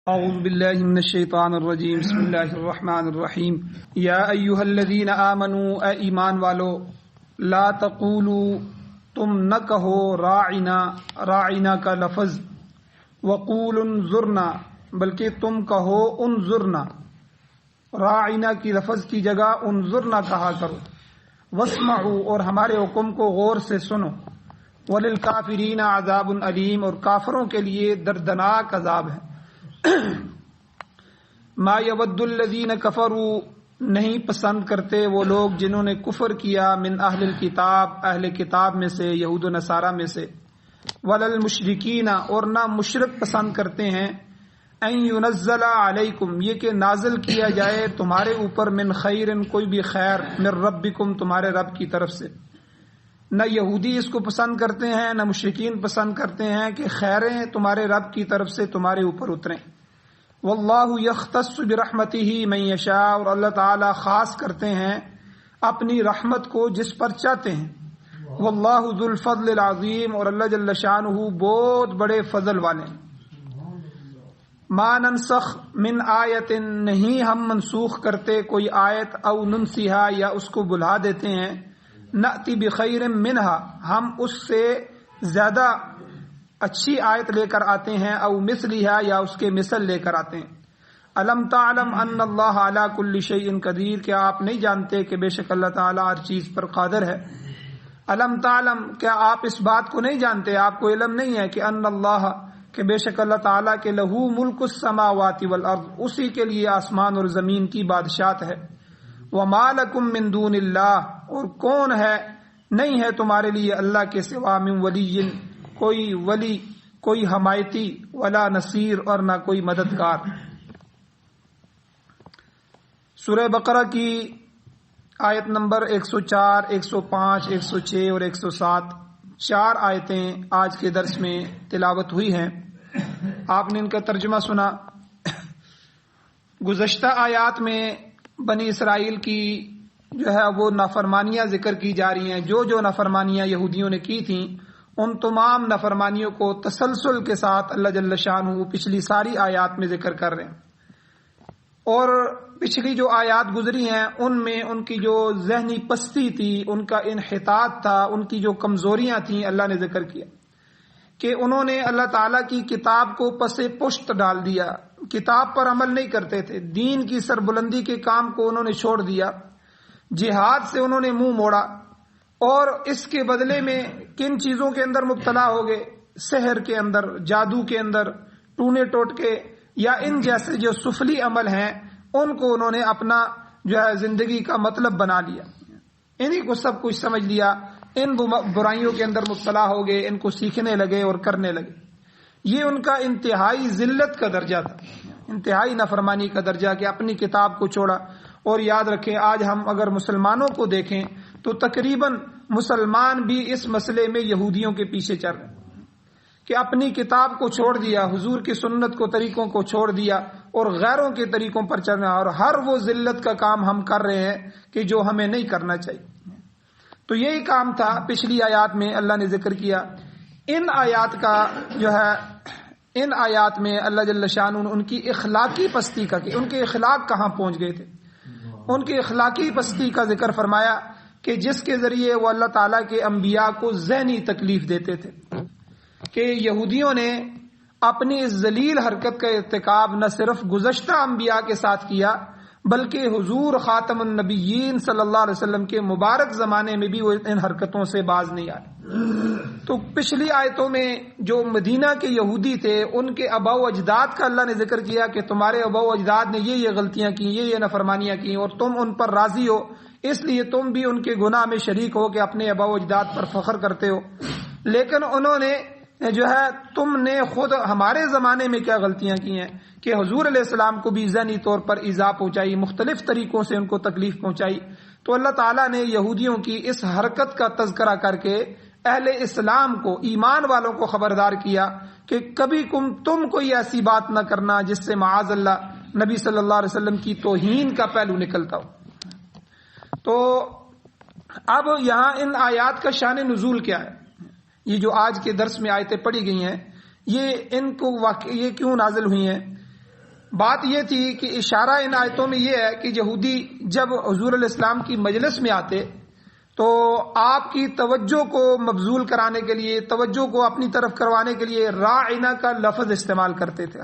اعوذ باللہ من الشیطان الرجیم بسم اللہ الرحمن الرحیم یا ایہا الذین آمنوا اے ایمان والو لا تقولوا تم نہ کہو راعنا کا لفظ وقولوا انظرنا بلکہ تم کہو انظرنا، راعنا کی لفظ کی جگہ انظرنا کہا کرو، واسمعوا اور ہمارے حکم کو غور سے سنو، وللکافرین عذاب علیم اور کافروں کے لیے دردناک عذاب ہے۔ ما یود الذین کفروا نہیں پسند کرتے وہ لوگ جنہوں نے کفر کیا، من اہل الکتاب اہل کتاب میں سے، یہود و نصارہ میں سے، وللمشرکین اور نہ مشرک پسند کرتے ہیں، ان ینزل علیکم یہ کہ نازل کیا جائے تمہارے اوپر، من خیر کوئی بھی خیر، من ربکم تمہارے رب کی طرف سے۔ نہ یہودی اس کو پسند کرتے ہیں، نہ مشرکین پسند کرتے ہیں کہ خیریں تمہارے رب کی طرف سے تمہارے اوپر اتریں۔ واللہ یختص برحمتہ من یشاء اور اللہ تعالی خاص کرتے ہیں اپنی رحمت کو جس پر چاہتے ہیں۔ واللہ ذو الفضل العظیم اور اللہ جل شانہ بہت بڑے فضل والے ہیں۔ ما ننسخ من آیت نہیں ہم منسوخ کرتے کوئی آیت، او ننسیہا یا اس کو بھلا دیتے ہیں، نأتی بخیر منہا ہم اس سے زیادہ اچھی آیت لے کر آتے ہیں، او مثلہا یا اس کے مثل لے کر آتے ہیں۔ الم تعلم ان اللہ علی کل شیء قدیر کیا آپ نہیں جانتے کہ بے شک اللہ تعالی ہر چیز پر قادر ہے۔ الم تعلم کیا آپ اس بات کو نہیں جانتے، آپ کو علم نہیں ہے کہ ان اللہ کہ بے شک اللہ تعالی کے لہو ملک السماوات والارض اسی کے لیے آسمان اور زمین کی بادشاہت ہے۔ وما لکم من دون اللہ اور کون ہے نہیں ہے تمہارے لیے اللہ کے سوا، من ولی کوئی ولی، کوئی حمایتی، ولا نصیر اور نہ کوئی مددگار۔ سورہ بقرہ کی آیت نمبر 104، 105، 106 اور 107 چار آیتیں آج کے درس میں تلاوت ہوئی ہیں۔ آپ نے ان کا ترجمہ سنا۔ گزشتہ آیات میں بنی اسرائیل کی جو ہے وہ نافرمانیاں ذکر کی جا رہی ہیں، جو نافرمانیاں یہودیوں نے کی تھیں ان تمام نافرمانیوں کو تسلسل کے ساتھ اللہ جل شانہ پچھلی ساری آیات میں ذکر کر رہے ہیں، اور پچھلی جو آیات گزری ہیں ان میں ان کی جو ذہنی پستی تھی، ان کا انحطاط تھا، ان کی جو کمزوریاں تھیں اللہ نے ذکر کیا کہ انہوں نے اللہ تعالیٰ کی کتاب کو پس پشت ڈال دیا، کتاب پر عمل نہیں کرتے تھے، دین کی سربلندی کے کام کو انہوں نے چھوڑ دیا، جہاد سے انہوں نے منہ موڑا، اور اس کے بدلے میں کن چیزوں کے اندر مبتلا ہو گئے، سحر کے اندر، جادو کے اندر، ٹونے ٹوٹکے یا ان جیسے جو سفلی عمل ہیں ان کو انہوں نے اپنا جو ہے زندگی کا مطلب بنا لیا، انہی کو سب کچھ سمجھ لیا، ان برائیوں کے اندر مبتلا ہو گئے، ان کو سیکھنے لگے اور کرنے لگے۔ یہ ان کا انتہائی ذلت کا درجہ تھا، انتہائی نافرمانی کا درجہ کہ اپنی کتاب کو چھوڑا۔ اور یاد رکھیں آج ہم اگر مسلمانوں کو دیکھیں تو تقریباً مسلمان بھی اس مسئلے میں یہودیوں کے پیچھے چل رہے ہیں کہ اپنی کتاب کو چھوڑ دیا، حضور کی سنت کو، طریقوں کو چھوڑ دیا اور غیروں کے طریقوں پر چل رہے ہیں، اور ہر وہ ذلت کا کام ہم کر رہے ہیں کہ جو ہمیں نہیں کرنا چاہیے۔ تو یہی کام تھا پچھلی آیات میں اللہ نے ذکر کیا۔ ان آیات کا جو ہے ان آیات میں اللہ جل شانہ ان کی اخلاقی پستی کا کہ ان کے اخلاق کہاں پہنچ گئے تھے، ان کی اخلاقی پستی کا ذکر فرمایا کہ جس کے ذریعے وہ اللہ تعالیٰ کے انبیاء کو ذہنی تکلیف دیتے تھے، کہ یہودیوں نے اپنی اس ذلیل حرکت کا ارتکاب نہ صرف گزشتہ انبیاء کے ساتھ کیا بلکہ حضور خاتم النبیین صلی اللہ علیہ وسلم کے مبارک زمانے میں بھی وہ ان حرکتوں سے باز نہیں آئے۔ تو پچھلی آیتوں میں جو مدینہ کے یہودی تھے ان کے آباء و اجداد کا اللہ نے ذکر کیا کہ تمہارے آباء و اجداد نے یہ غلطیاں کی، یہ نافرمانیاں کی، اور تم ان پر راضی ہو، اس لیے تم بھی ان کے گناہ میں شریک ہو کہ اپنے آباء و اجداد پر فخر کرتے ہو۔ لیکن انہوں نے جو ہے تم نے خود ہمارے زمانے میں کیا غلطیاں کی ہیں کہ حضور علیہ السلام کو بھی ذہنی طور پر ایذا پہنچائی، مختلف طریقوں سے ان کو تکلیف پہنچائی۔ تو اللہ تعالیٰ نے یہودیوں کی اس حرکت کا تذکرہ کر کے اہل اسلام کو، ایمان والوں کو خبردار کیا کہ کبھی تم کوئی ایسی بات نہ کرنا جس سے معاذ اللہ نبی صلی اللہ علیہ وسلم کی توہین کا پہلو نکلتا ہو۔ تو اب یہاں ان آیات کا شان نزول کیا ہے؟ یہ جو آج کے درس میں آیتیں پڑھی گئی ہیں یہ ان کو یہ کیوں نازل ہوئی ہیں؟ بات یہ تھی کہ اشارہ ان آیتوں میں یہ ہے کہ یہودی جب حضور علیہ السلام کی مجلس میں آتے تو آپ کی توجہ کو مبذول کرانے کے لیے، توجہ کو اپنی طرف کروانے کے لیے راعنا کا لفظ استعمال کرتے تھے۔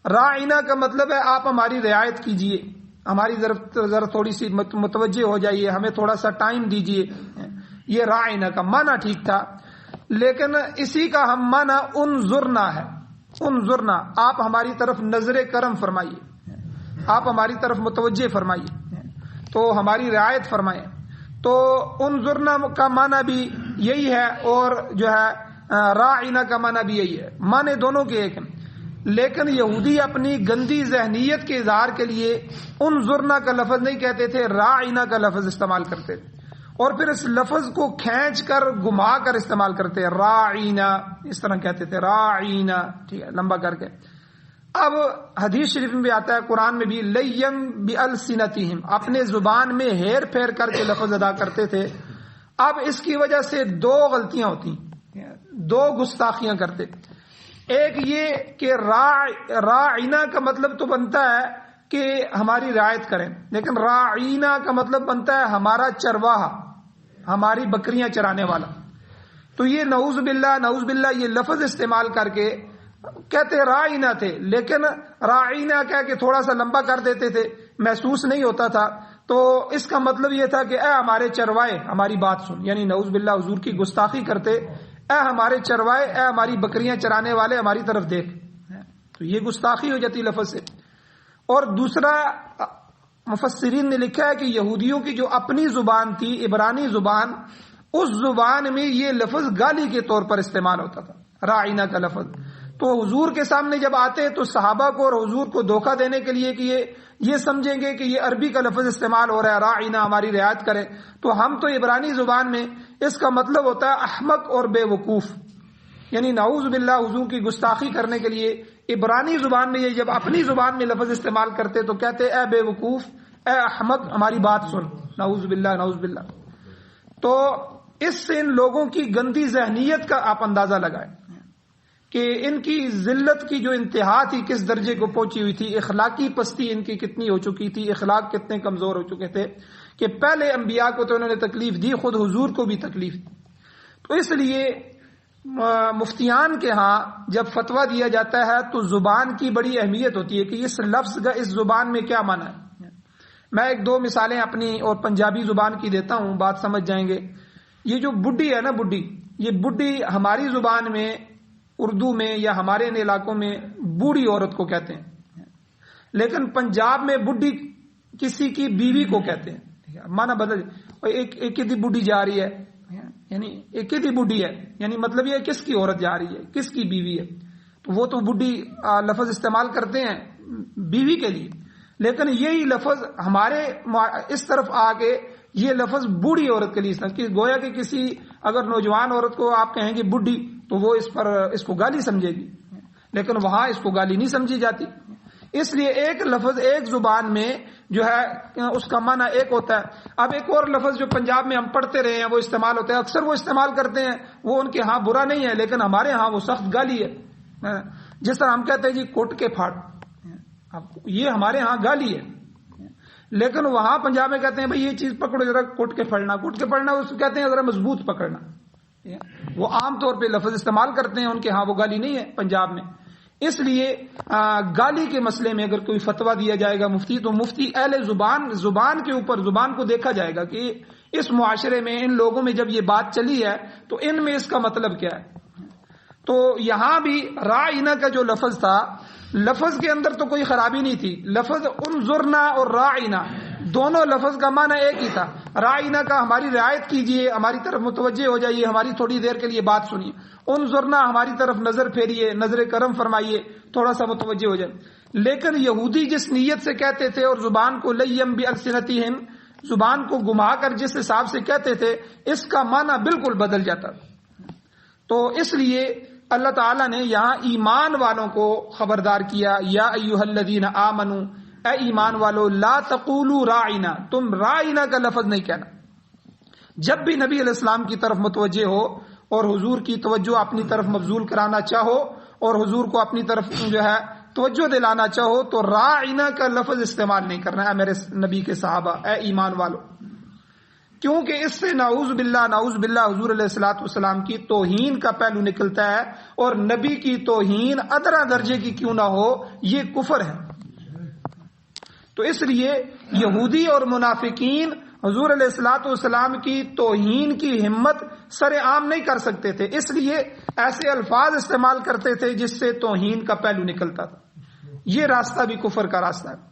راعنا کا مطلب ہے آپ ہماری رعایت کیجئے، ہماری ذرا تھوڑی سی متوجہ ہو جائیے، ہمیں تھوڑا سا ٹائم دیجئے۔ یہ راعنا کا معنی ٹھیک تھا، لیکن اسی کا ہم معنی انظرنا ہے۔ انظرنا، آپ ہماری طرف نظر کرم فرمائیے، آپ ہماری طرف متوجہ فرمائیے، تو ہماری رعایت فرمائیں۔ تو انظرنا کا معنی بھی یہی ہے، اور جو ہے راعنا کا معنی بھی یہی ہے، معنی دونوں کے ایک ہیں۔ لیکن یہودی اپنی گندی ذہنیت کے اظہار کے لیے انظرنا کا لفظ نہیں کہتے تھے، راعنا کا لفظ استعمال کرتے تھے، اور پھر اس لفظ کو کھینچ کر گھما کر استعمال کرتے ہیں، راعینا، اس طرح کہتے تھے راعینا، ٹھیک ہے، لمبا کر کے۔ اب حدیث شریف میں بھی آتا ہے، قرآن میں بھی، لیم بِأَلْسِنَتِهِمْ، اپنے زبان میں ہیر پھیر کر کے لفظ ادا کرتے تھے۔ اب اس کی وجہ سے دو غلطیاں ہوتی، دو گستاخیاں کرتے۔ ایک یہ کہ راعینا کا مطلب تو بنتا ہے کہ ہماری رعایت کریں، لیکن راعینا کا مطلب بنتا ہے ہمارا چرواہا، ہماری بکریاں چرانے والا۔ تو یہ نعوذ باللہ یہ لفظ استعمال کر کے کہتے راعینا تھے، لیکن راعینا کہہ کے تھوڑا سا لمبا کر دیتے تھے، محسوس نہیں ہوتا تھا۔ تو اس کا مطلب یہ تھا کہ اے ہمارے چروائے ہماری بات سن، یعنی نعوذ باللہ حضور کی گستاخی کرتے، اے ہمارے چروائے، اے ہماری بکریاں چرانے والے، ہماری طرف دیکھ۔ تو یہ گستاخی ہو جاتی لفظ سے۔ اور دوسرا، مفسرین نے لکھا ہے کہ یہودیوں کی جو اپنی زبان تھی، عبرانی زبان، اس زبان میں یہ لفظ گالی کے طور پر استعمال ہوتا تھا، راعینا کا لفظ۔ تو حضور کے سامنے جب آتے تو صحابہ کو اور حضور کو دھوکہ دینے کے لیے کہ یہ سمجھیں گے کہ یہ عربی کا لفظ استعمال ہو رہا ہے، راعینا، ہماری رعایت کریں، تو ہم تو عبرانی زبان میں اس کا مطلب ہوتا ہے احمق اور بے وقوف، یعنی نعوذ باللہ حضور کی گستاخی کرنے کے لیے عبرانی زبان میں یہ جب اپنی زبان میں لفظ استعمال کرتے تو کہتے اے بے وقوف، اے احمق، ہماری بات سن، نعوذ باللہ۔ تو اس سے ان لوگوں کی گندی ذہنیت کا آپ اندازہ لگائیں کہ ان کی ذلت کی جو انتہا تھی کس درجے کو پہنچی ہوئی تھی، اخلاقی پستی ان کی کتنی ہو چکی تھی، اخلاق کتنے کمزور ہو چکے تھے کہ پہلے انبیاء کو تو انہوں نے تکلیف دی، خود حضور کو بھی تکلیف دی۔ تو اس لیے مفتیان کے ہاں جب فتویٰ دیا جاتا ہے تو زبان کی بڑی اہمیت ہوتی ہے کہ اس لفظ کا اس زبان میں کیا معنی ہے۔ میں ایک دو مثالیں اپنی اور پنجابی زبان کی دیتا ہوں، بات سمجھ جائیں گے۔ یہ جو بڈھی ہے نا، بڈھی، یہ بڈھی ہماری زبان میں، اردو میں یا ہمارے ان علاقوں میں بوڑھی عورت کو کہتے ہیں، لیکن پنجاب میں بڈھی کسی کی بیوی کو کہتے ہیں، معنی بدل، ایک ہی بڈھی جا رہی ہے، یعنی ایک ہی بڈھی ہے، یعنی مطلب یہ کس کی عورت جا رہی ہے، کس کی بیوی ہے، تو وہ تو بڈھی لفظ استعمال کرتے ہیں بیوی کے لیے، لیکن یہی لفظ ہمارے اس طرف آ کے یہ لفظ بوڑھی عورت کے لیے استعمال، کہ گویا کہ کسی اگر نوجوان عورت کو آپ کہیں گے بڈھی تو وہ اس کو گالی سمجھے گی، لیکن وہاں اس کو گالی نہیں سمجھی جاتی۔ اس لیے ایک لفظ ایک زبان میں جو ہے اس کا معنی ایک ہوتا ہے۔ اب ایک اور لفظ جو پنجاب میں ہم پڑھتے رہے ہیں وہ استعمال ہوتا ہے، اکثر وہ استعمال کرتے ہیں، وہ ان کے ہاں برا نہیں ہے، لیکن ہمارے ہاں وہ سخت گالی ہے۔ جس طرح ہم کہتے ہیں جی کوٹ کے پھاڑ، یہ ہمارے ہاں گالی ہے، لیکن وہاں پنجاب میں کہتے ہیں بھائی یہ چیز پکڑو ذرا، کوٹ کے پھڑنا، کوٹ کے پھڑنا اس کو کہتے ہیں ذرا مضبوط پکڑنا۔ وہ عام طور پہ لفظ استعمال کرتے ہیں، ان کے ہاں وہ گالی نہیں ہے پنجاب میں۔ اس لیے گالی کے مسئلے میں اگر کوئی فتویٰ دیا جائے گا مفتی، تو مفتی اہل زبان کے اوپر زبان کو دیکھا جائے گا کہ اس معاشرے میں ان لوگوں میں جب یہ بات چلی ہے تو ان میں اس کا مطلب کیا ہے۔ تو یہاں بھی راعینا کا جو لفظ تھا، لفظ کے اندر تو کوئی خرابی نہیں تھی، لفظ انظرنا اور راعینا دونوں لفظ کا معنی ایک ہی تھا۔ راعینا کا ہماری رعایت کیجئے، ہماری طرف متوجہ ہو جائیے، ہماری تھوڑی دیر کے لیے بات سنیے۔ انظرنا ہماری طرف نظر پھیریے، نظر کرم فرمائیے، تھوڑا سا متوجہ ہو جائے۔ لیکن یہودی جس نیت سے کہتے تھے اور زبان کو لیم بِأَلْسِنَتِهِمْ، زبان کو گھما کر جس حساب سے کہتے تھے، اس کا معنی بالکل بدل جاتا۔ تو اس لیے اللہ تعالیٰ نے یہاں ایمان والوں کو خبردار کیا، یا ایھا الذین آمنوا، اے ایمان والو، لا تقولوا راعینا، تم راعینا کا لفظ نہیں کہنا۔ جب بھی نبی علیہ السلام کی طرف متوجہ ہو اور حضور کی توجہ اپنی طرف مبذول کرانا چاہو اور حضور کو اپنی طرف جو ہے توجہ دلانا چاہو تو راعنا کا لفظ استعمال نہیں کرنا ہے میرے نبی کے صحابہ، اے ایمان والو، کیونکہ اس سے نعوذ باللہ حضور علیہ الصلوۃ والسلام کی توہین کا پہلو نکلتا ہے، اور نبی کی توہین ادنا درجے کی کیوں نہ ہو یہ کفر ہے۔ تو اس لیے یہودی اور منافقین حضور علیہ الصلوۃ والسلام کی توہین کی ہمت سر عام نہیں کر سکتے تھے، اس لیے ایسے الفاظ استعمال کرتے تھے جس سے توہین کا پہلو نکلتا تھا۔ یہ راستہ بھی کفر کا راستہ ہے۔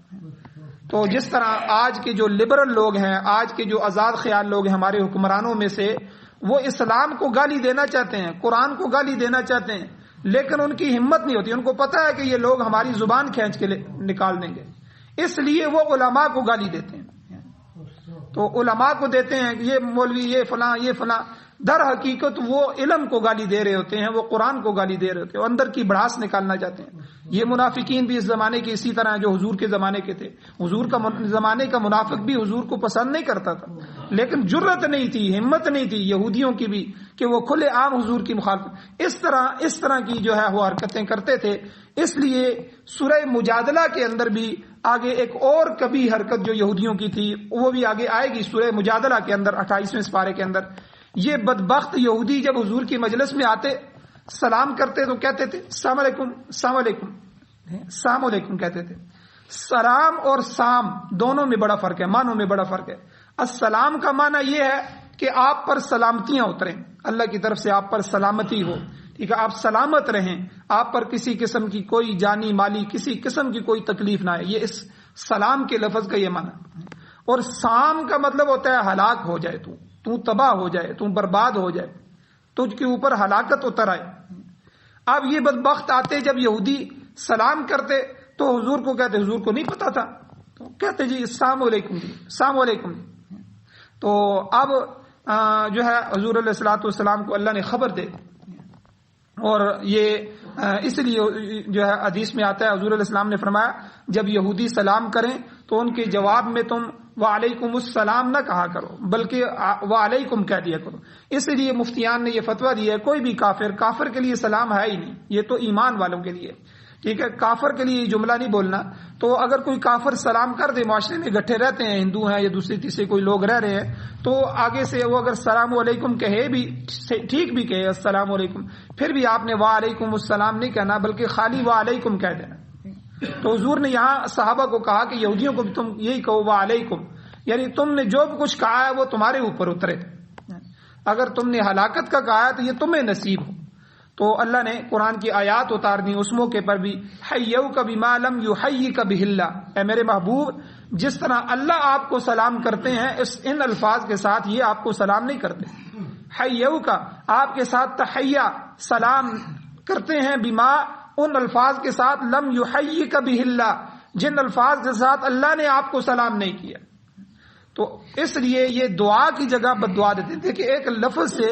تو جس طرح آج کے جو لبرل لوگ ہیں، آج کے جو آزاد خیال لوگ ہیں ہمارے حکمرانوں میں سے، وہ اسلام کو گالی دینا چاہتے ہیں، قرآن کو گالی دینا چاہتے ہیں، لیکن ان کی ہمت نہیں ہوتی، ان کو پتہ ہے کہ یہ لوگ ہماری زبان کھینچ کے نکال دیں گے، اس لیے وہ علماء کو گالی دیتے ہیں۔ تو علماء کو دیتے ہیں یہ مولوی، یہ فلاں، یہ فلاں، در حقیقت وہ علم کو گالی دے رہے ہوتے ہیں، وہ قرآن کو گالی دے رہے ہوتے ہیں، اندر کی بڑاس نکالنا چاہتے ہیں۔ یہ منافقین بھی اس زمانے کے اسی طرح جو حضور کے زمانے کے تھے، حضور کا زمانے کا منافق بھی حضور کو پسند نہیں کرتا تھا، لیکن جرت نہیں تھی، ہمت نہیں تھی یہودیوں کی بھی کہ وہ کھلے عام حضور کی مخالفت اس طرح کی جو ہے وہ حرکتیں کرتے تھے۔ اس لیے سورہ مجادلہ کے اندر بھی آگے ایک اور کبھی حرکت جو یہودیوں کی تھی وہ بھی آگے آئے گی سورہ مجادلہ کے اندر 28ویں سپارے کے اندر۔ یہ بدبخت یہودی جب حضور کی مجلس میں آتے، سلام کرتے تو کہتے تھے السلام علیکم، السلام علیکم، السلام علیکم کہتے تھے۔ سلام اور سام دونوں میں بڑا فرق ہے، معنوں میں بڑا فرق ہے۔ السلام کا معنی یہ ہے کہ آپ پر سلامتیاں اتریں، اللہ کی طرف سے آپ پر سلامتی ہو، ٹھیک ہے، آپ سلامت رہیں، آپ پر کسی قسم کی کوئی جانی مالی کسی قسم کی کوئی تکلیف نہ آئے، یہ اس سلام کے لفظ کا یہ معنی۔ اور سام کا مطلب ہوتا ہے ہلاک ہو جائے، تو تباہ ہو جائے، تو برباد ہو جائے، تجھ کے اوپر ہلاکت اتر آئے۔ اب یہ بدبخت آتے جب یہودی سلام کرتے تو حضور کو کہتے، حضور کو نہیں پتا تھا، تو کہتے جی السلام علیکم، جی السلام علیکم۔ تو اب جو ہے حضور علیہ الصلوۃ والسلام کو اللہ نے خبر دے، اور یہ اس لیے جو ہے حدیث میں آتا ہے حضور علیہ السلام نے فرمایا جب یہودی سلام کریں تو ان کے جواب میں تم وعلیکم السلام نہ کہا کرو بلکہ وعلیکم کہہ دیا کرو۔ اس لیے مفتیان نے یہ فتویٰ دیا ہے کوئی بھی کافر کے لیے سلام ہے ہی نہیں، یہ تو ایمان والوں کے لیے، ٹھیک ہے، کافر کے لیے یہ جملہ نہیں بولنا۔ تو اگر کوئی کافر سلام کر دے، معاشرے میں گٹھے رہتے ہیں، ہندو ہیں یا دوسرے تیسرے کوئی لوگ رہ رہے ہیں، تو آگے سے وہ اگر السلام علیکم کہے بھی ٹھیک بھی کہے السلام علیکم، پھر بھی آپ نے وعلیکم السلام نہیں کہنا بلکہ خالی وعلیکم کہہ دینا۔ تو حضور نے یہاں صحابہ کو کہا کہ یہودیوں کو بھی تم یہی کہو وعلیکم، یعنی تم نے جو کچھ کہا ہے وہ تمہارے اوپر اترے، اگر تم نے ہلاکت کا کہا ہے تو یہ تمہیں نصیب ہو۔ تو اللہ نے قرآن کی آیات اتار دی اس موقع پر بھی، حیوک بما لم یحیک بہ اللہ، اے میرے محبوب جس طرح اللہ آپ کو سلام کرتے ہیں ان الفاظ کے ساتھ یہ آپ کو سلام نہیں کرتے۔ حیوک آپ کے ساتھ تحیہ سلام کرتے ہیں، بما ان الفاظ کے ساتھ لم یحیک بہ اللہ، جن الفاظ کے ساتھ اللہ نے آپ کو سلام نہیں کیا۔ تو اس لیے یہ دعا کی جگہ بد دعا دیتے تھے کہ ایک لفظ سے،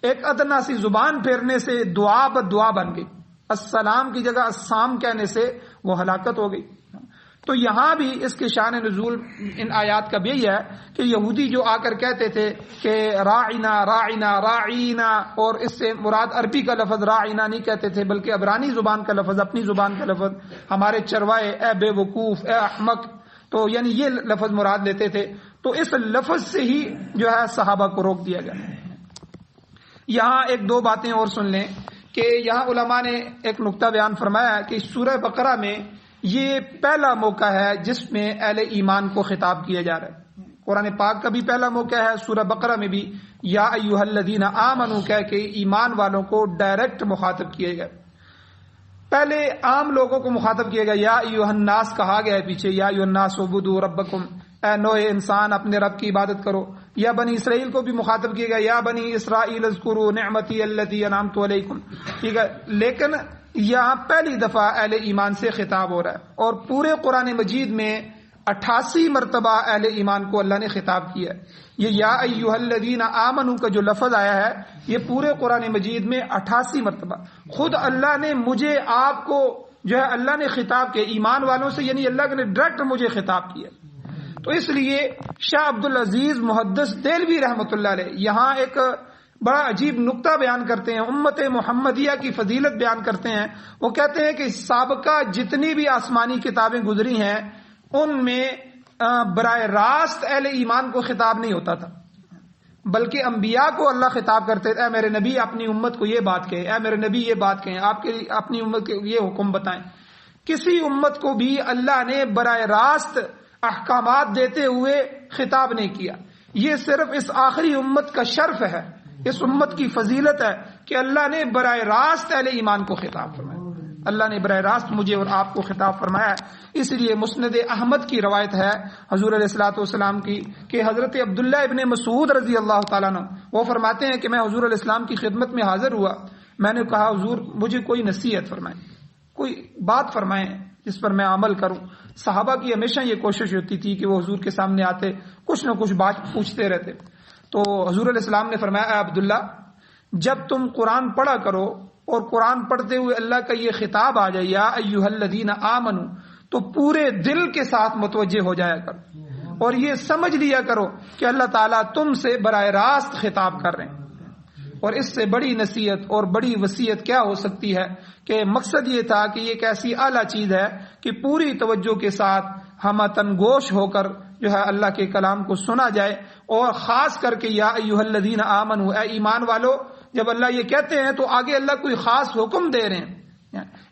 ایک ادنا سی زبان پھیرنے سے دعا بد دعا بن گئی، السلام کی جگہ السام کہنے سے وہ ہلاکت ہو گئی۔ تو یہاں بھی اس کے شان نزول ان آیات کا بھی یہی ہے کہ یہودی جو آ کر کہتے تھے کہ راعنا راعنا راعینا، اور اس سے مراد عربی کا لفظ راعنا نہیں کہتے تھے بلکہ عبرانی زبان کا لفظ، اپنی زبان کا لفظ، ہمارے چروائے، اے بے وقوف، اے احمق، تو یعنی یہ لفظ مراد لیتے تھے۔ تو اس لفظ سے ہی جو ہے صحابہ کو روک دیا گیا۔ یہاں ایک دو باتیں اور سن لیں کہ یہاں علماء نے ایک نقطہ بیان فرمایا ہے کہ سورہ بقرہ میں یہ پہلا موقع ہے جس میں اہل ایمان کو خطاب کیا جا رہا ہے۔ قرآن پاک کا بھی پہلا موقع ہے، سورہ بقرہ میں بھی یا ایھا الذین آمنوا کہہ کے ایمان والوں کو ڈائریکٹ مخاطب کیے گئے۔ پہلے عام لوگوں کو مخاطب کیا گیا، یا ایھا الناس کہا گیا ہے پیچھے، یا ایھا الناس اعبدوا ربکم، اے نوع انسان اپنے رب کی عبادت کرو۔ یا بنی اسرائیل کو بھی مخاطب کیا گیا، یا بنی اسرائیل اذکروا نعمتی التی انعمت علیکم، ٹھیک ہے۔ لیکن یہاں پہلی دفعہ اہل ایمان سے خطاب ہو رہا ہے، اور پورے قرآن مجید میں 88 مرتبہ اہل ایمان کو اللہ نے خطاب کیا ہے۔ یہ یا ایھا الذین آمنوا کا جو لفظ آیا ہے یہ پورے قرآن مجید میں 88 مرتبہ خود اللہ نے مجھے آپ کو جو ہے اللہ نے خطاب کیا ایمان والوں سے، یعنی اللہ نے ڈائریکٹ مجھے خطاب کیا۔ تو اس لیے شاہ عبد العزیز محدث دہلوی رحمۃ اللہ علیہ یہاں ایک بڑا عجیب نقطہ بیان کرتے ہیں، امت محمدیہ کی فضیلت بیان کرتے ہیں. وہ کہتے ہیں کہ سابقہ جتنی بھی آسمانی کتابیں گزری ہیں ان میں براہ راست اہل ایمان کو خطاب نہیں ہوتا تھا، بلکہ انبیاء کو اللہ خطاب کرتے تھے، اے میرے نبی اپنی امت کو یہ بات کہیں، اے میرے نبی یہ بات کہیں، آپ کے اپنی امت کو یہ حکم بتائیں. کسی امت کو بھی اللہ نے براہ راست احکامات دیتے ہوئے خطاب نہیں کیا. یہ صرف اس آخری امت کا شرف ہے، اس امت کی فضیلت ہے کہ اللہ نے براہ راست اہل ایمان کو خطاب فرمایا. اللہ نے براہ راست مجھے اور آپ کو خطاب فرمایا. اس لیے مسند احمد کی روایت ہے حضور علیہ الصلوۃ والسلام کی کہ حضرت عبداللہ ابن مسعود رضی اللہ تعالیٰ عنہ وہ فرماتے ہیں کہ میں حضور علیہ السلام کی خدمت میں حاضر ہوا. میں نے کہا حضور مجھے کوئی نصیحت فرمائیں، کوئی بات فرمائیں جس پر میں عمل کروں. صحابہ کی ہمیشہ یہ کوشش ہوتی تھی کہ وہ حضور کے سامنے آتے کچھ نہ کچھ بات پوچھتے رہتے. تو حضور علیہ السلام نے فرمایا، اے عبداللہ جب تم قرآن پڑھا کرو اور قرآن پڑھتے ہوئے اللہ کا یہ خطاب آ جائے یا ایھا الذین آمنو، تو پورے دل کے ساتھ متوجہ ہو جایا کرو اور یہ سمجھ لیا کرو کہ اللہ تعالیٰ تم سے براہ راست خطاب کر رہے ہیں. اور اس سے بڑی نصیحت اور بڑی وصیت کیا ہو سکتی ہے کہ مقصد یہ تھا کہ یہ ایک ایسی اعلیٰ چیز ہے کہ پوری توجہ کے ساتھ ہم تنگوش ہو کر جو ہے اللہ کے کلام کو سنا جائے. اور خاص کر کے یا ایھا الذین آمنو، اے ایمان والو، جب اللہ یہ کہتے ہیں تو آگے اللہ کوئی خاص حکم دے رہے ہیں،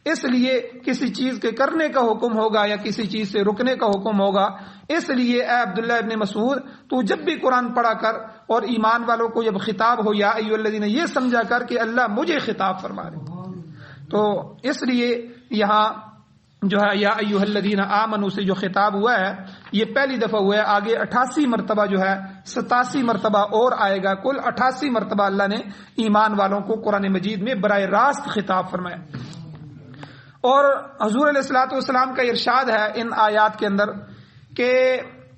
اس لیے کسی چیز کے کرنے کا حکم ہوگا یا کسی چیز سے رکنے کا حکم ہوگا. اس لیے اے عبداللہ ابن مسعود تو جب بھی قرآن پڑھا کر اور ایمان والوں کو جب خطاب ہو یا ایھا الذین، یہ سمجھا کر کہ اللہ مجھے خطاب فرما رہے. تو اس لیے یہاں جو ہے یا ایھا الذین آمنوا سے جو خطاب ہوا ہے یہ پہلی دفعہ ہوا ہے. آگے 88 مرتبہ جو ہے 87 مرتبہ اور آئے گا، کل 88 مرتبہ اللہ نے ایمان والوں کو قرآن مجید میں براہ راست خطاب فرمایا. اور حضور علیہ الصلوۃ والسلام کا ارشاد ہے ان آیات کے اندر کہ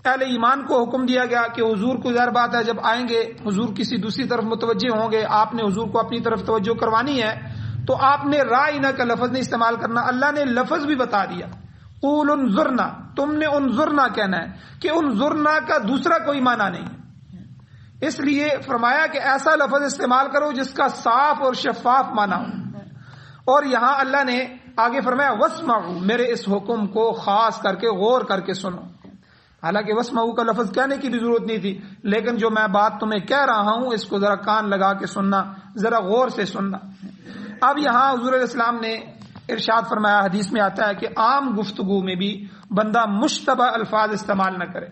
اہل ایمان کو حکم دیا گیا کہ حضور کو ظاہر بات ہے جب آئیں گے حضور کسی دوسری طرف متوجہ ہوں گے، آپ نے حضور کو اپنی طرف توجہ کروانی ہے تو آپ نے رائنا کا لفظ نہیں استعمال کرنا. اللہ نے لفظ بھی بتا دیا، قول انظرنا، تم نے انظرنا کہنا ہے کہ انظرنا کا دوسرا کوئی معنی نہیں. اس لیے فرمایا کہ ایسا لفظ استعمال کرو جس کا صاف اور شفاف معنی ہو. اور یہاں اللہ نے آگے فرمایا واسمعوا، میرے اس حکم کو خاص کر کے غور کر کے سنو. حالانکہ واسمعوا کا لفظ کہنے کی بھی ضرورت نہیں تھی، لیکن جو میں بات تمہیں کہہ رہا ہوں اس کو ذرا کان لگا کے سننا، ذرا غور سے سننا. اب یہاں حضور علیہ السلام نے ارشاد فرمایا، حدیث میں آتا ہے کہ عام گفتگو میں بھی بندہ مشتبہ الفاظ استعمال نہ کرے.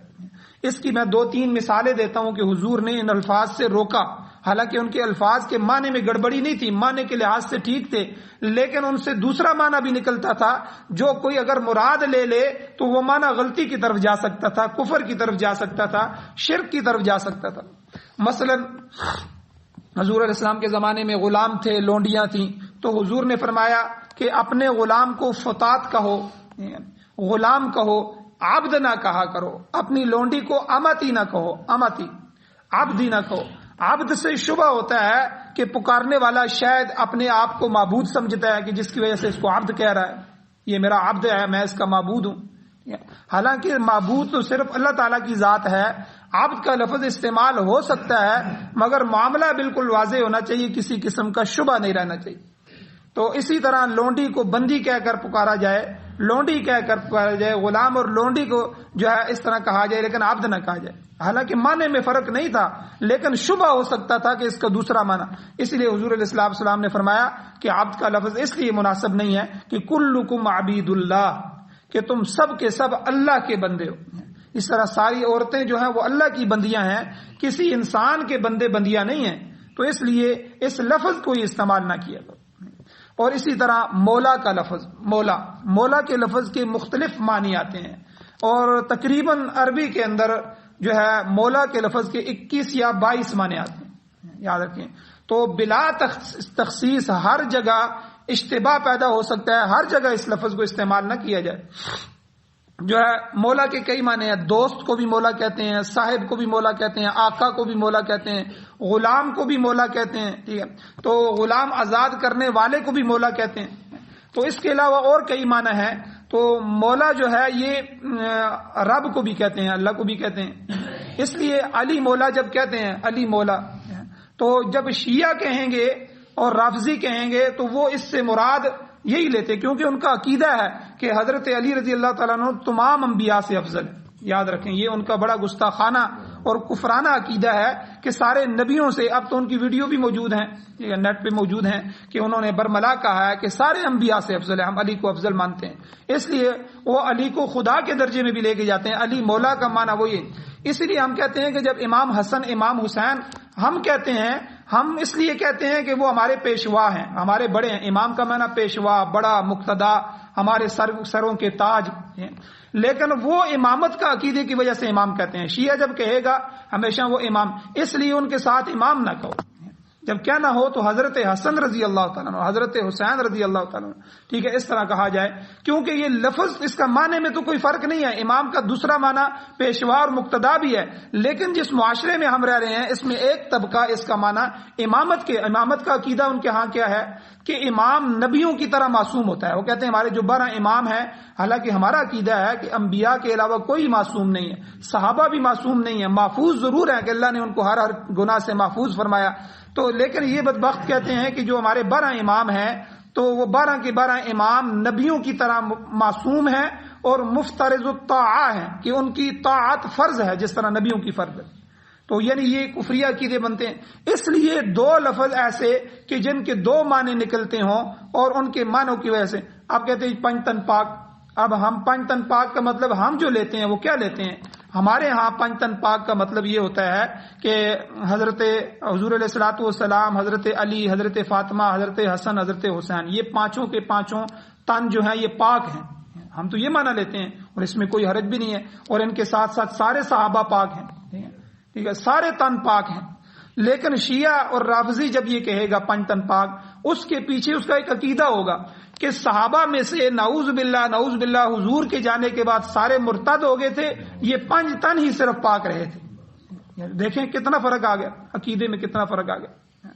اس کی میں 2-3 مثالیں دیتا ہوں کہ حضور نے ان الفاظ سے روکا. حالانکہ ان کے الفاظ کے معنی میں گڑبڑی نہیں تھی، معنی کے لحاظ سے ٹھیک تھے، لیکن ان سے دوسرا معنی بھی نکلتا تھا جو کوئی اگر مراد لے لے تو وہ معنی غلطی کی طرف جا سکتا تھا، کفر کی طرف جا سکتا تھا، شرک کی طرف جا سکتا تھا. مثلا حضور علیہ السلام کے زمانے میں غلام تھے، لونڈیاں تھیں، تو حضور نے فرمایا کہ اپنے غلام کو فتات کہو، غلام کہو، عبد نہ کہا کرو. اپنی لونڈی کو امتی نہ کہو، امتی، عبدی نہ کہو. عبد سے شبہ ہوتا ہے کہ پکارنے والا شاید اپنے آپ کو معبود سمجھتا ہے کہ جس کی وجہ سے اس کو عبد کہہ رہا ہے، یہ میرا عبد ہے، میں اس کا معبود ہوں. حالانکہ معبود تو صرف اللہ تعالیٰ کی ذات ہے. عبد کا لفظ استعمال ہو سکتا ہے مگر معاملہ بالکل واضح ہونا چاہیے، کسی قسم کا شبہ نہیں رہنا چاہیے. تو اسی طرح لونڈی کو بندی کہہ کر پکارا جائے، لونڈی کہہ کر پکارا جائے، غلام اور لونڈی کو جو ہے اس طرح کہا جائے لیکن عبد نہ کہا جائے. حالانکہ معنی میں فرق نہیں تھا لیکن شبہ ہو سکتا تھا کہ اس کا دوسرا معنی. اس لیے حضور علیہ السلام نے فرمایا کہ عبد کا لفظ اس لیے مناسب نہیں ہے کہ کلکم عبید اللہ، کہ تم سب کے سب اللہ کے بندے ہو. اس طرح ساری عورتیں جو ہیں وہ اللہ کی بندیاں ہیں، کسی انسان کے بندے بندیاں نہیں ہیں. تو اس لیے اس لفظ کو ہی استعمال نہ کیا کرو. اور اسی طرح مولا کا لفظ، مولا کے لفظ کے مختلف معنی آتے ہیں اور تقریباً عربی کے اندر جو ہے مولا کے لفظ کے 21 یا 22 معنی آتے ہیں، یاد رکھیں. تو بلا تخصیص ہر جگہ اشتباہ پیدا ہو سکتا ہے، ہر جگہ اس لفظ کو استعمال نہ کیا جائے. جو ہے مولا کے کئی معنی ہیں، دوست کو بھی مولا کہتے ہیں، صاحب کو بھی مولا کہتے ہیں، آقا کو بھی مولا کہتے ہیں، غلام کو بھی مولا کہتے ہیں. ٹھیک ہے، تو غلام آزاد کرنے والے کو بھی مولا کہتے ہیں. تو اس کے علاوہ اور کئی معنی ہیں. تو مولا جو ہے یہ رب کو بھی کہتے ہیں، اللہ کو بھی کہتے ہیں. اس لیے علی مولا جب کہتے ہیں علی مولا تو جب شیعہ کہیں گے اور رافضی کہیں گے تو وہ اس سے مراد یہی لیتے، کیونکہ ان کا عقیدہ ہے کہ حضرت علی رضی اللہ تعالیٰ عنہ تمام انبیاء سے افضل ہے. یاد رکھیں یہ ان کا بڑا گستاخانہ اور کفرانہ عقیدہ ہے کہ سارے نبیوں سے، اب تو ان کی ویڈیو بھی موجود ہیں، نیٹ پہ موجود ہیں، کہ انہوں نے برملا کہا ہے کہ سارے انبیاء سے افضل ہے، ہم علی کو افضل مانتے ہیں. اس لیے وہ علی کو خدا کے درجے میں بھی لے کے جاتے ہیں. علی مولا کا معنی وہی. اس لیے ہم کہتے ہیں کہ جب امام حسن امام حسین ہم کہتے ہیں، ہم اس لیے کہتے ہیں کہ وہ ہمارے پیشوا ہیں، ہمارے بڑے ہیں. امام کا معنی پیشوا، بڑا، مقتدا، ہمارے سروں کے تاج ہیں. لیکن وہ امامت کا عقیدے کی وجہ سے امام کہتے ہیں. شیعہ جب کہے گا ہمیشہ وہ امام، اس لیے ان کے ساتھ امام نہ کہو. جب کیا نہ ہو تو حضرت حسن رضی اللہ تعالیٰ عنہ، حضرت حسین رضی اللہ تعالیٰ عنہ، ٹھیک ہے، اس طرح کہا جائے. کیونکہ یہ لفظ اس کا معنی میں تو کوئی فرق نہیں ہے. امام کا دوسرا معنی پیشوا اور مقتدا بھی ہے، لیکن جس معاشرے میں ہم رہ رہے ہیں اس میں ایک طبقہ اس کا معنی امامت کا عقیدہ ان کے ہاں کیا ہے کہ امام نبیوں کی طرح معصوم ہوتا ہے. وہ کہتے ہیں ہمارے جو 12 امام ہیں، حالانکہ ہمارا عقیدہ ہے کہ انبیاء کے علاوہ کوئی معصوم نہیں ہے، صحابہ بھی معصوم نہیں ہے، محفوظ ضرور ہے کہ اللہ نے ان کو ہر گناہ سے محفوظ فرمایا. تو لیکن یہ بدبخت کہتے ہیں کہ جو ہمارے 12 امام ہیں تو وہ 12 کے 12 امام نبیوں کی طرح معصوم ہیں اور مفترض الطاعہ ہیں، کہ ان کی طاعت فرض ہے جس طرح نبیوں کی فرض ہے. تو یعنی یہ کفریہ عقیدے بنتے ہیں. اس لیے 2 لفظ ایسے کہ جن کے 2 معنی نکلتے ہوں اور ان کے معنوں کی وجہ سے آپ کہتے ہیں 5 تن پاک. اب ہم 5 تن پاک کا مطلب ہم جو لیتے ہیں وہ کیا لیتے ہیں؟ ہمارے ہاں 5 تن پاک کا مطلب یہ ہوتا ہے کہ حضرت حضور علیہ الصلوۃ والسلام، حضرت علی، حضرت فاطمہ، حضرت حسن، حضرت حسین، یہ 5 کے 5 تن جو ہیں یہ پاک ہیں. ہم تو یہ معنی لیتے ہیں اور اس میں کوئی حرج بھی نہیں ہے. اور ان کے ساتھ ساتھ سارے صحابہ پاک ہیں، ٹھیک ہے، سارے تن پاک ہیں. لیکن شیعہ اور رافضی جب یہ کہے گا 5 تن پاک، اس کے پیچھے اس کا ایک عقیدہ ہوگا کہ صحابہ میں سے نعوذ باللہ حضور کے جانے کے بعد سارے مرتد ہو گئے تھے، یہ 5 تن ہی صرف پاک رہے تھے. دیکھیں کتنا فرق آ گیا، عقیدے میں کتنا فرق آ گیا.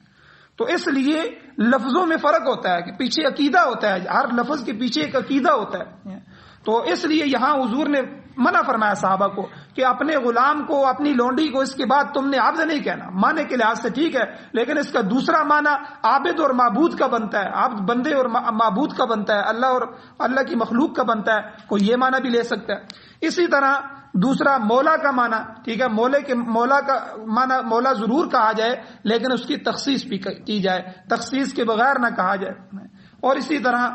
تو اس لیے لفظوں میں فرق ہوتا ہے کہ پیچھے عقیدہ ہوتا ہے، ہر لفظ کے پیچھے ایک عقیدہ ہوتا ہے. تو اس لیے یہاں حضور نے منع فرمایا صحابہ کو کہ اپنے غلام کو، اپنی لونڈی کو اس کے بعد تم نے عبد نہیں کہنا. معنی کے لحاظ سے ٹھیک ہے، لیکن اس کا دوسرا معنی عابد اور معبود کا بنتا ہے، عبد بندے اور معبود کا بنتا ہے، اللہ اور اللہ کی مخلوق کا بنتا ہے. کوئی یہ معنی بھی لے سکتا ہے. اسی طرح دوسرا مولا کا معنی، ٹھیک ہے، مولا کا معنی مولا ضرور کہا جائے لیکن اس کی تخصیص بھی کی جائے، تخصیص کے بغیر نہ کہا جائے. اور اسی طرح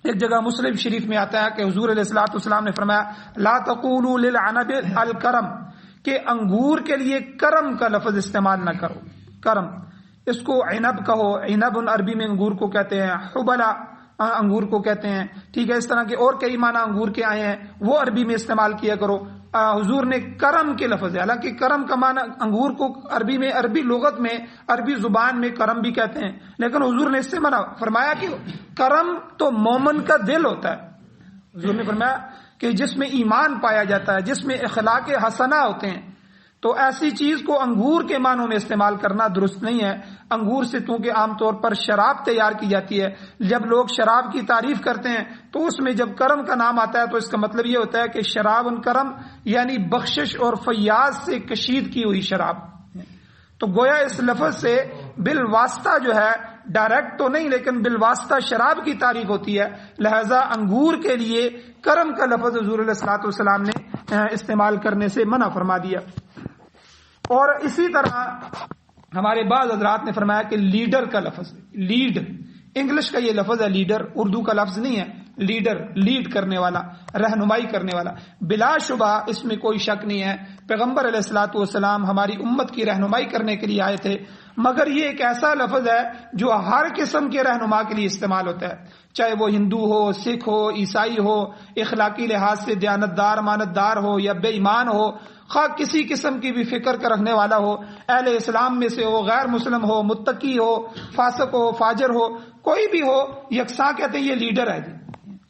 ایک جگہ مسلم شریف میں آتا ہے کہ حضور علیہ الصلوۃ والسلام نے فرمایا لا تقولوا للعنب الکرم، کہ انگور کے لیے کرم کا لفظ استعمال نہ کرو. کرم اس کو عنب کہو، عنب عربی میں انگور کو کہتے ہیں، حبلا انگور کو کہتے ہیں، ٹھیک ہے. اس طرح کے اور کئی معنی انگور کے آئے ہیں، وہ عربی میں استعمال کیا کرو. حضور نے کرم کے لفظ ہے، حالانکہ کرم کا معنی انگور کو عربی میں، عربی لغت میں، عربی زبان میں کرم بھی کہتے ہیں، لیکن حضور نے اس سے منع فرمایا کہ کرم تو مومن کا دل ہوتا ہے. حضور نے فرمایا کہ جس میں ایمان پایا جاتا ہے، جس میں اخلاق حسنہ ہوتے ہیں، تو ایسی چیز کو انگور کے معنوں میں استعمال کرنا درست نہیں ہے. انگور سے چونکہ عام طور پر شراب تیار کی جاتی ہے، جب لوگ شراب کی تعریف کرتے ہیں تو اس میں جب کرم کا نام آتا ہے تو اس کا مطلب یہ ہوتا ہے کہ شراب کرم یعنی بخشش اور فیاض سے کشید کی ہوئی شراب. تو گویا اس لفظ سے بالواسطہ جو ہے، ڈائریکٹ تو نہیں لیکن بالواسطہ شراب کی تعریف ہوتی ہے. لہذا انگور کے لیے کرم کا لفظ حضور علیہ الصلوۃ والسلام نے استعمال کرنے سے منع فرما دیا. اور اسی طرح ہمارے بعض حضرات نے فرمایا کہ لیڈر کا لفظ، لیڈ انگلش کا یہ لفظ ہے، لیڈر اردو کا لفظ نہیں ہے. لیڈر لیڈ کرنے والا، رہنمائی کرنے والا. بلا شبہ اس میں کوئی شک نہیں ہے پیغمبر علیہ الصلوۃ والسلام ہماری امت کی رہنمائی کرنے کے لیے آئے تھے، مگر یہ ایک ایسا لفظ ہے جو ہر قسم کے رہنما کے لیے استعمال ہوتا ہے، چاہے وہ ہندو ہو، سکھ ہو، عیسائی ہو، اخلاقی لحاظ سے دیانتدار امانتدار ہو یا بے ایمان ہو، خواہ کسی قسم کی بھی فکر کا رکھنے والا ہو، اہل اسلام میں سے ہو، غیر مسلم ہو، متقی ہو، فاسق ہو، فاجر ہو، کوئی بھی ہو، یکساں کہتے ہیں یہ لیڈر ہے جی.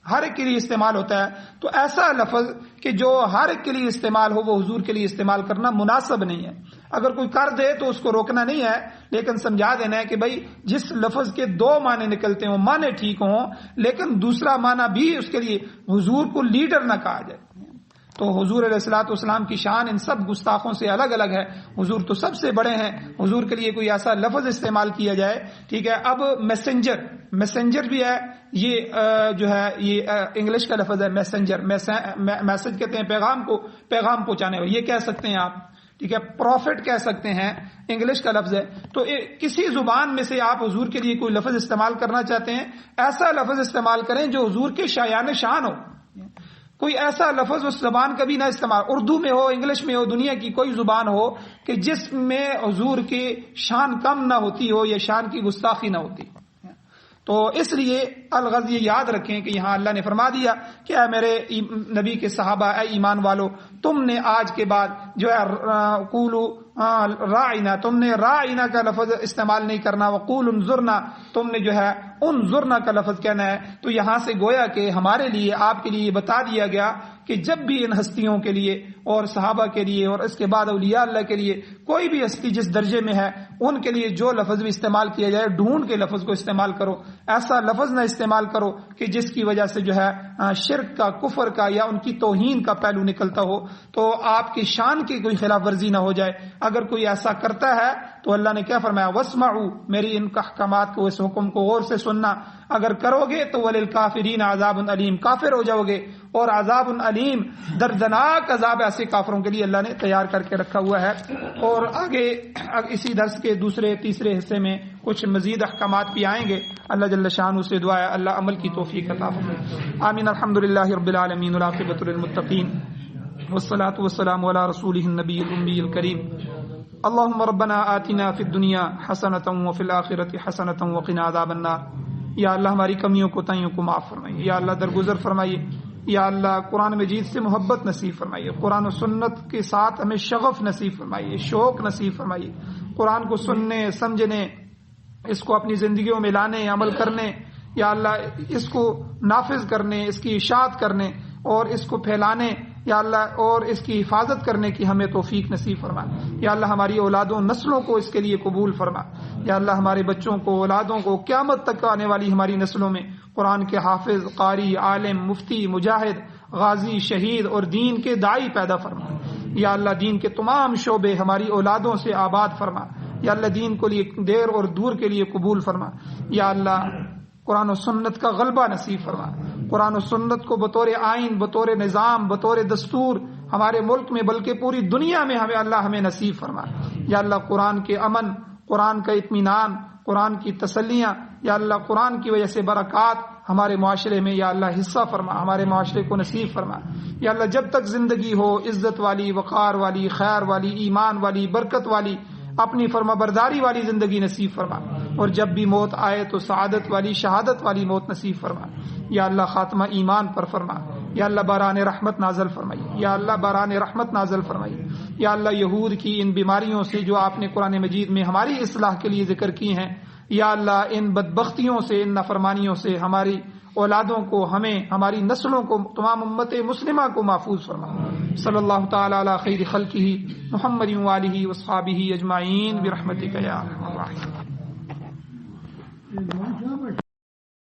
ہر ایک کے لیے استعمال ہوتا ہے. تو ایسا لفظ کہ جو ہر ایک کے لیے استعمال ہو وہ حضور کے لیے استعمال کرنا مناسب نہیں ہے. اگر کوئی کر دے تو اس کو روکنا نہیں ہے، لیکن سمجھا دینا ہے کہ بھائی جس لفظ کے 2 معنی نکلتے ہوں، معنی ٹھیک ہوں، لیکن دوسرا معنی بھی اس کے لیے حضور کو لیڈر نہ کہا جائے. تو حضور علیہ الصلوۃ والسلام کی شان ان سب گستاخوں سے الگ الگ ہے. حضور تو سب سے بڑے ہیں. حضور کے لیے کوئی ایسا لفظ استعمال کیا جائے, ٹھیک ہے. اب میسنجر بھی ہے, یہ جو ہے یہ انگلش کا لفظ ہے میسنجر. میسج کہتے ہیں پیغام پہنچانے والے, یہ کہہ سکتے ہیں آپ, ٹھیک ہے. پروفٹ کہہ سکتے ہیں, انگلش کا لفظ ہے. تو کسی زبان میں سے آپ حضور کے لیے کوئی لفظ استعمال کرنا چاہتے ہیں, ایسا لفظ استعمال کریں جو حضور کے شایان شان ہو. کوئی ایسا لفظ اس زبان کا بھی نہ استعمال, اردو میں ہو, انگلش میں ہو, دنیا کی کوئی زبان ہو کہ جس میں حضور کی شان کم نہ ہوتی ہو یا شان کی گستاخی نہ ہوتی. تو اس لیے الغرض یہ یاد رکھیں کہ یہاں اللہ نے فرما دیا کہ اے میرے نبی کے صحابہ, اے ایمان والو, تم نے آج کے بعد جو ہے قولو راعنا, تم نے راعنا کا لفظ استعمال نہیں کرنا. وقول انظرنا, تم نے جو ہے انظرنا کا لفظ کہنا ہے. تو یہاں سے گویا کہ ہمارے لیے, آپ کے لیے بتا دیا گیا کہ جب بھی ان ہستیوں کے لیے اور صحابہ کے لیے اور اس کے بعد اولیاء اللہ کے لیے کوئی بھی ہستی جس درجے میں ہے, ان کے لیے جو لفظ بھی استعمال کیا جائے, ڈھونڈ کے لفظ کو استعمال کرو. ایسا لفظ نہ استعمال کرو کہ جس کی وجہ سے جو ہے شرک کا, کفر کا یا ان کی توہین کا پہلو نکلتا ہو, تو آپ کی شان کی کوئی خلاف ورزی نہ ہو جائے. اگر کوئی ایسا کرتا ہے تو اللہ نے کیا فرمایا, واسمعوا, میری ان احکامات کو, اس حکم کو غور سے سننا. اگر کرو گے تو وللکافرین عذاب علیم, کافر ہو جاؤ گے, اور عذاب علیم, دردناک عذاب ایسے کافروں کے لیے اللہ نے تیار کر کے رکھا ہوا ہے. اور آگے اسی درس کے دوسرے تیسرے حصے میں کچھ مزید احکامات بھی آئیں گے. اللہ جل شانہ سے دعا ہے اللہ عمل کی توفیق عطا فرمائے. آمین. الحمدللہ رب العالمین والعاقبۃ للمتقین والصلاة والسلام علی رسولہ النبی الأمی الکریم. اللهم ربنا آتنا فی الدنیا حسنۃ وفی الآخرۃ حسنۃ وقنا عذاب النار. یا اللہ ہماری کمیوں کو تائیوں کو معاف فرمائیے. یا اللہ درگزر فرمائیے. یا اللہ قرآن مجید سے محبت نصیب فرمائیے. قرآن و سنت کے ساتھ ہمیں شغف نصیب فرمائیے, شوق نصیب فرمائیے. قرآن کو سننے, سمجھنے, اس کو اپنی زندگیوں میں لانے, عمل کرنے, یا اللہ اس کو نافذ کرنے, اس کی اشاعت کرنے اور اس کو پھیلانے, یا اللہ اور اس کی حفاظت کرنے کی ہمیں توفیق نصیب فرما. یا اللہ ہماری اولادوں نسلوں کو اس کے لیے قبول فرما. یا اللہ ہمارے بچوں کو, اولادوں کو, قیامت تک آنے والی ہماری نسلوں میں قرآن کے حافظ, قاری, عالم, مفتی, مجاہد, غازی, شہید اور دین کے داعی پیدا فرما. یا اللہ دین کے تمام شعبے ہماری اولادوں سے آباد فرما. یا اللہ دین کو لیے دیر اور دور کے لیے قبول فرما. یا اللہ قرآن و سنت کا غلبہ نصیب فرما. قرآن و سنت کو بطور آئین, بطور نظام, بطور دستور ہمارے ملک میں بلکہ پوری دنیا میں ہمیں نصیب فرما. یا اللہ قرآن کے امن, قرآن کا اطمینان, قرآن کی تسلیاں, یا اللہ قرآن کی وجہ سے برکات ہمارے معاشرے میں یا اللہ حصہ فرما, ہمارے معاشرے کو نصیب فرما. یا اللہ جب تک زندگی ہو عزت والی, وقار والی, خیر والی, ایمان والی, برکت والی, اپنی فرما برداری والی زندگی نصیب فرما. اور جب بھی موت آئے تو سعادت والی, شہادت والی موت نصیب فرما. یا اللہ خاتمہ ایمان پر فرما. یا اللہ باران رحمت نازل فرمائیے. یا اللہ باران رحمت نازل فرمائیے. یا اللہ یہود کی ان بیماریوں سے جو آپ نے قرآن مجید میں ہماری اصلاح کے لیے ذکر کی ہیں, یا اللہ ان بدبختیوں سے, ان نافرمانیوں سے ہماری اولادوں کو, ہمیں, ہماری نسلوں کو, تمام امت مسلمہ کو محفوظ فرما. صلی اللہ تعالی علی خیر خلقہ محمد وآلہ وصحابہ اجمعین برحمتک یا ارحم الراحمین.